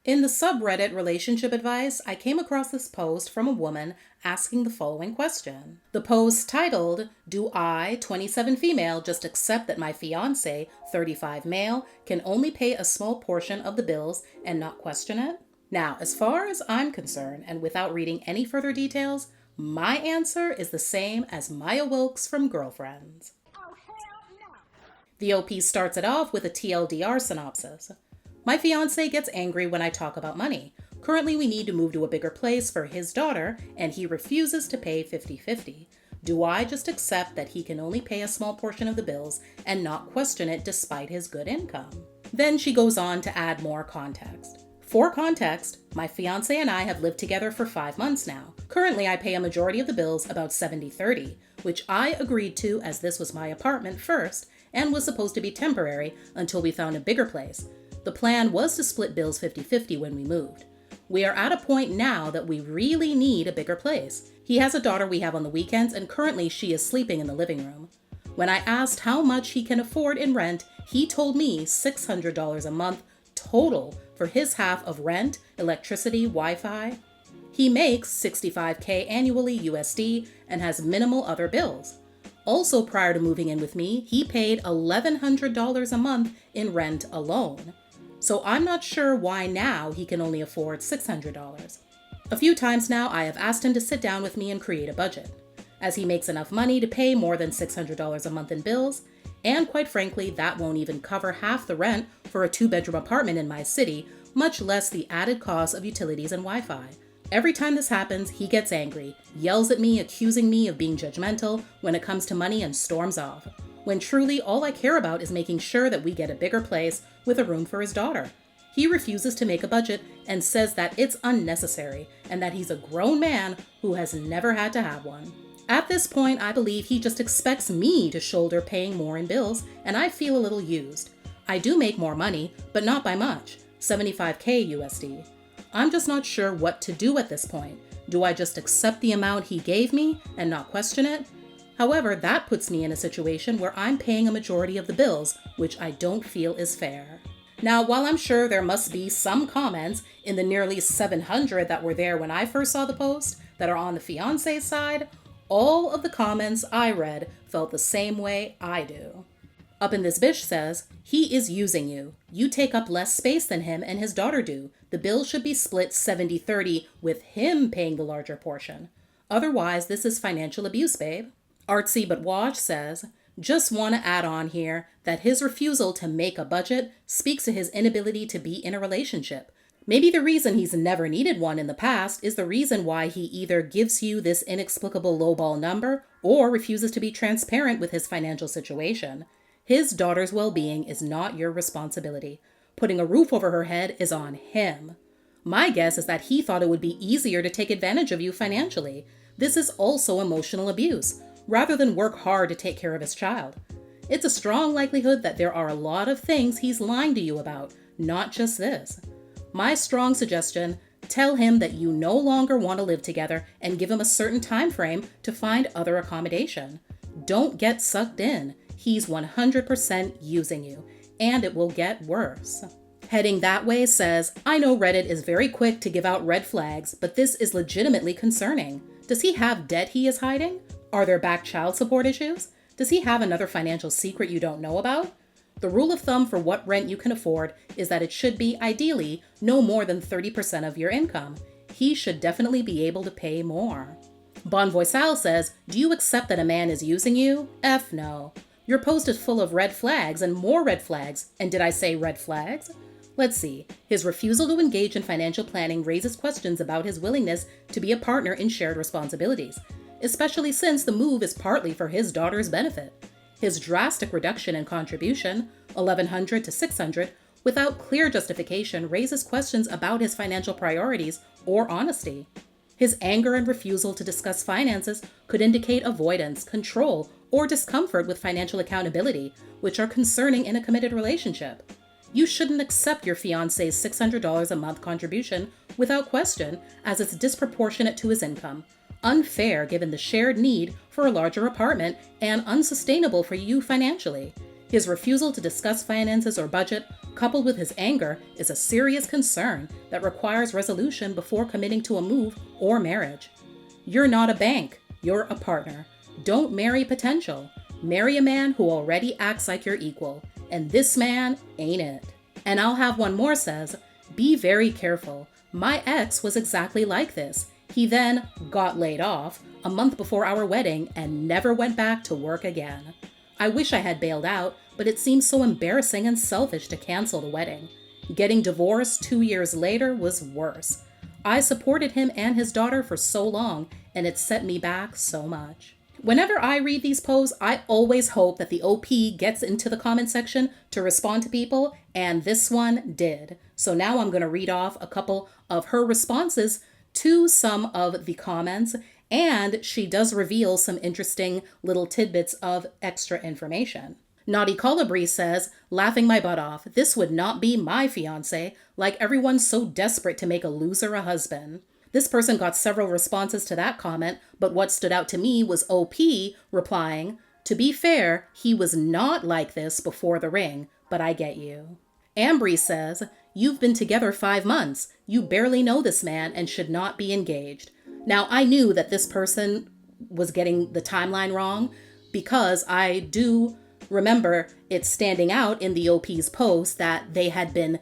In the subreddit relationship advice, I came across this post from a woman asking the following question. The post titled, "Do I, 27 female, just accept that my fiance, 35 male, can only pay a small portion of the bills and not question it?" Now, as far as I'm concerned, and without reading any further details, my answer is the same as Maya Wilkes from Girlfriends. The OP starts it off with a TLDR synopsis. My fiance gets angry when I talk about money. Currently, we need to move to a bigger place for his daughter, and he refuses to pay 50-50. Do I just accept that he can only pay a small portion of the bills and not question it despite his good income? Then she goes on to add more context. For context, my fiance and I have lived together for 5 months now. Currently, I pay a majority of the bills, about 70-30, which I agreed to as this was my apartment first and was supposed to be temporary until we found a bigger place. The plan was to split bills 50-50 when we moved. We are at a point now that we really need a bigger place. He has a daughter we have on the weekends, and currently she is sleeping in the living room. When I asked how much he can afford in rent, he told me $600 a month total for his half of rent, electricity, Wi-Fi. He makes $65K annually USD and has minimal other bills. Also, prior to moving in with me, he paid $1,100 a month in rent alone. So I'm not sure why now he can only afford $600. A few times now I have asked him to sit down with me and create a budget, as he makes enough money to pay more than $600 a month in bills, and quite frankly, that won't even cover half the rent for a 2-bedroom apartment in my city, much less the added cost of utilities and Wi-Fi. Every time this happens, he gets angry, yells at me, accusing me of being judgmental when it comes to money, and storms off, when truly all I care about is making sure that we get a bigger place with a room for his daughter. He refuses to make a budget and says that it's unnecessary and that he's a grown man who has never had to have one. At this point, I believe he just expects me to shoulder paying more in bills, and I feel a little used. I do make more money, but not by much, 75K USD. I'm just not sure what to do at this point. Do I just accept the amount he gave me and not question it? However, that puts me in a situation where I'm paying a majority of the bills, which I don't feel is fair. Now, while I'm sure there must be some comments in the nearly 700 that were there when I first saw the post that are on the fiancé's side, all of the comments I read felt the same way I do. Up in This Bish says, "He is using you. You take up less space than him and his daughter do. The bill should be split 70-30 with him paying the larger portion. Otherwise, this is financial abuse, babe." Artsy But Watch says, "Just want to add on here that his refusal to make a budget speaks to his inability to be in a relationship. Maybe the reason he's never needed one in the past is the reason why he either gives you this inexplicable lowball number or refuses to be transparent with his financial situation. His daughter's well-being is not your responsibility. Putting a roof over her head is on him. My guess is that he thought it would be easier to take advantage of you financially. This is also emotional abuse, rather than work hard to take care of his child. It's a strong likelihood that there are a lot of things he's lying to you about, not just this. My strong suggestion, tell him that you no longer want to live together and give him a certain time frame to find other accommodation. Don't get sucked in. He's 100% using you, and it will get worse." Heading That Way says, "I know Reddit is very quick to give out red flags, but this is legitimately concerning. Does he have debt he is hiding? Are there back child support issues? Does he have another financial secret you don't know about? The rule of thumb for what rent you can afford is that it should be, ideally, no more than 30% of your income. He should definitely be able to pay more." Bon Voisal says, "Do you accept that a man is using you? F no. Your post is full of red flags and more red flags. And did I say red flags? Let's see. His refusal to engage in financial planning raises questions about his willingness to be a partner in shared responsibilities, especially since the move is partly for his daughter's benefit. His drastic reduction in contribution, $1,100 to $600, without clear justification raises questions about his financial priorities or honesty. His anger and refusal to discuss finances could indicate avoidance, control, or discomfort with financial accountability, which are concerning in a committed relationship. You shouldn't accept your fiancé's $600 a month contribution without question, as it's disproportionate to his income, unfair given the shared need for a larger apartment, and unsustainable for you financially. His refusal to discuss finances or budget, coupled with his anger, is a serious concern that requires resolution before committing to a move or marriage. You're not a bank, you're a partner. Don't marry potential. Marry a man who already acts like your equal, and this man ain't it. And I'll have one more says, be very careful. My ex was exactly like this. He then got laid off a month before our wedding and never went back to work again. I wish I had bailed out, but it seems so embarrassing and selfish to cancel the wedding. Getting divorced 2 years later was worse. I supported him and his daughter for so long, and it set me back so much. Whenever I read these posts, I always hope that the OP gets into the comment section to respond to people, and this one did. So now I'm going to read off a couple of her responses to some of the comments, and she does reveal some interesting little tidbits of extra information. Naughty Colibri says, laughing my butt off, this would not be my fiance, like everyone's so desperate to make a loser a husband. This person got several responses to that comment, but what stood out to me was OP replying, to be fair, he was not like this before the ring, but I get you. Ambry says, you've been together 5 months. You barely know this man and should not be engaged. Now, I knew that this person was getting the timeline wrong because I do remember it standing out in the OP's post that they had been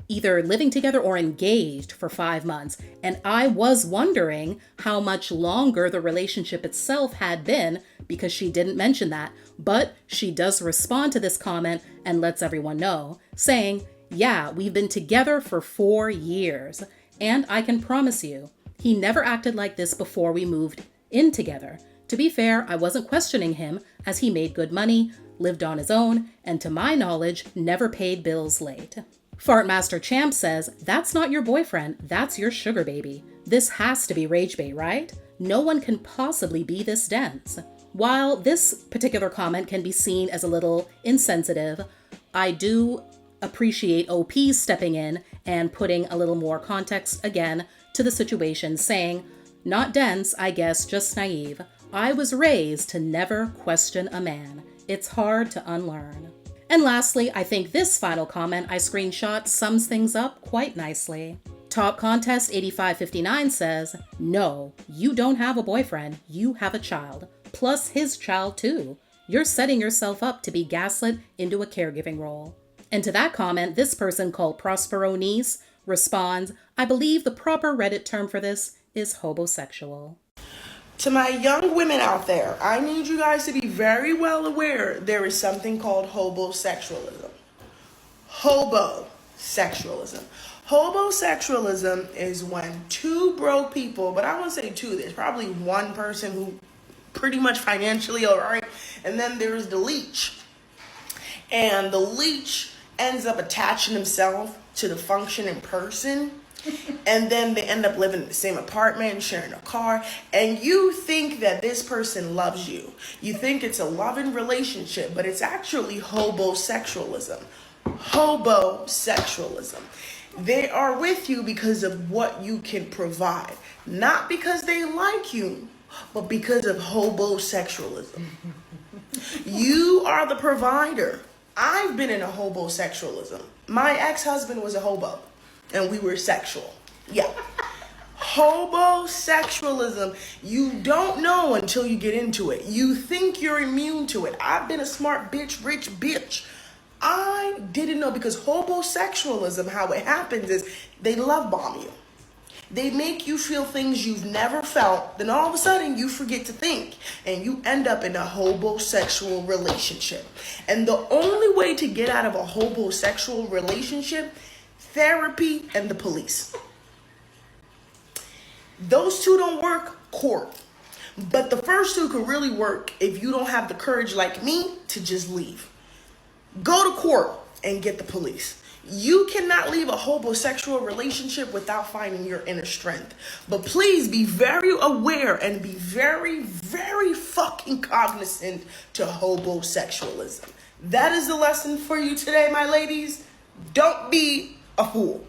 either living together or engaged for 5 months. And I was wondering how much longer the relationship itself had been because she didn't mention that. But she does respond to this comment and lets everyone know, saying, yeah, we've been together for 4 years. And I can promise you, he never acted like this before we moved in together. To be fair, I wasn't questioning him as he made good money, lived on his own, and to my knowledge, never paid bills late. Fartmaster Champ says, that's not your boyfriend, that's your sugar baby. This has to be rage bait, right? No one can possibly be this dense. While this particular comment can be seen as a little insensitive, I do appreciate OP stepping in and putting a little more context again to the situation, saying, not dense, I guess, just naive. I was raised to never question a man. It's hard to unlearn. And lastly, I think this final comment I screenshot sums things up quite nicely. Top Contest 8559 says, no, you don't have a boyfriend, you have a child, plus his child too. You're setting yourself up to be gaslit into a caregiving role. And to that comment, this person called Prospero Niece responds, I believe the proper Reddit term for this is hobosexual. To my young women out there, I need you guys to be very well aware there is something called hobosexualism. Hobosexualism. Hobosexualism is when 2 broke people, but I won't say 2, there's probably 1 person who pretty much financially alright, and then there's the leech. And the leech ends up attaching himself to the functioning person, and then they end up living in the same apartment, sharing a car, and you think that this person loves you. You think it's a loving relationship, but it's actually hobosexualism. Hobosexualism. They are with you because of what you can provide, not because they like you, but because of hobosexualism. You are the provider. I've been in a hobosexualism. My ex-husband was a hobo, and we were sexual. Yeah. Hobosexualism, you don't know until you get into it. You think you're immune to it. I've been a smart bitch, rich bitch. I didn't know, because hobosexualism, how it happens is they love bomb you. They make you feel things you've never felt, then all of a sudden you forget to think, and you end up in a hobosexual relationship. And the only way to get out of a hobosexual relationship, therapy and the police. Those 2 don't work, court. But the first 2 could really work if you don't have the courage like me to just leave. Go to court and get the police. You cannot leave a hobosexual relationship without finding your inner strength. But please be very aware and be very, very fucking cognizant to hobosexualism. That is the lesson for you today, my ladies. Don't be a fool.